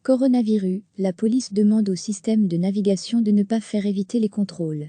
Coronavirus, la police demande au système de navigation de ne pas faire éviter les contrôles.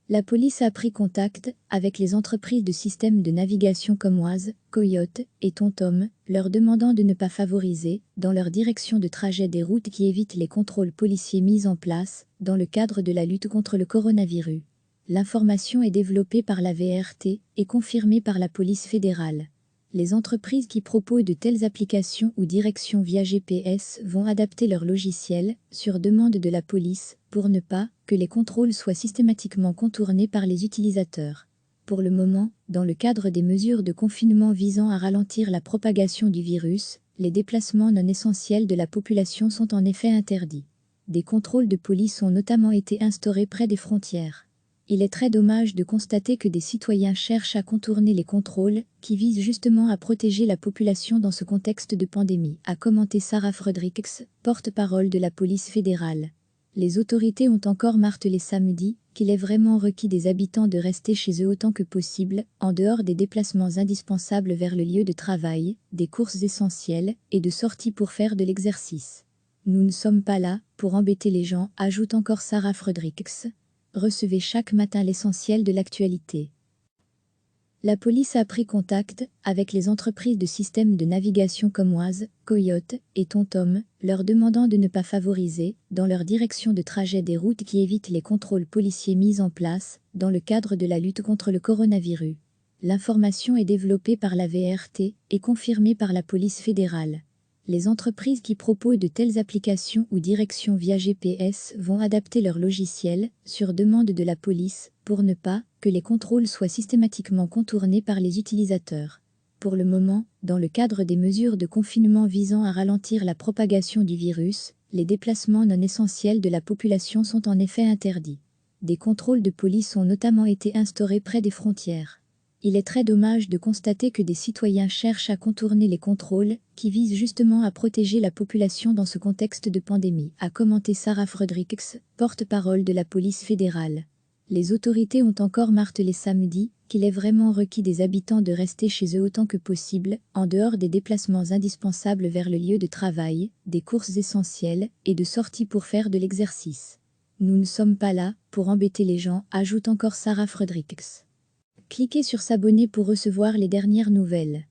La police a pris contact avec les entreprises de systèmes de navigation comme Oise, Coyote et TomTom, leur demandant de ne pas favoriser, dans leur direction de trajet, des routes qui évitent les contrôles policiers mis en place dans le cadre de la lutte contre le coronavirus. L'information est développée par la VRT et confirmée par la police fédérale. Les entreprises qui proposent de telles applications ou directions via GPS vont adapter leur logiciel, sur demande de la police, pour ne pas que les contrôles soient systématiquement contournés par les utilisateurs. Pour le moment, dans le cadre des mesures de confinement visant à ralentir la propagation du virus, les déplacements non essentiels de la population sont en effet interdits. Des contrôles de police ont notamment été instaurés près des frontières. Il est très dommage de constater que des citoyens cherchent à contourner les contrôles, qui visent justement à protéger la population dans ce contexte de pandémie, a commenté Sarah Fredericks, porte-parole de la police fédérale. Les autorités ont encore martelé samedi qu'il est vraiment requis des habitants de rester chez eux autant que possible, en dehors des déplacements indispensables vers le lieu de travail, des courses essentielles et de sorties pour faire de l'exercice. Nous ne sommes pas là pour embêter les gens, ajoute encore Sarah Fredericks. Recevez chaque matin l'essentiel de l'actualité. La police a pris contact avec les entreprises de systèmes de navigation comme Oise, Coyote et TomTom, leur demandant de ne pas favoriser, dans leur direction de trajet, des routes qui évitent les contrôles policiers mis en place dans le cadre de la lutte contre le coronavirus. L'information est développée par la VRT et confirmée par la police fédérale. Les entreprises qui proposent de telles applications ou directions via GPS vont adapter leur logiciel, sur demande de la police, pour ne pas que les contrôles soient systématiquement contournés par les utilisateurs. Pour le moment, dans le cadre des mesures de confinement visant à ralentir la propagation du virus, les déplacements non essentiels de la population sont en effet interdits. Des contrôles de police ont notamment été instaurés près des frontières. Il est très dommage de constater que des citoyens cherchent à contourner les contrôles, qui visent justement à protéger la population dans ce contexte de pandémie, a commenté Sarah Fredericks, porte-parole de la police fédérale. Les autorités ont encore martelé samedi qu'il est vraiment requis des habitants de rester chez eux autant que possible, en dehors des déplacements indispensables vers le lieu de travail, des courses essentielles et de sorties pour faire de l'exercice. Nous ne sommes pas là pour embêter les gens, ajoute encore Sarah Fredericks. Cliquez sur s'abonner pour recevoir les dernières nouvelles.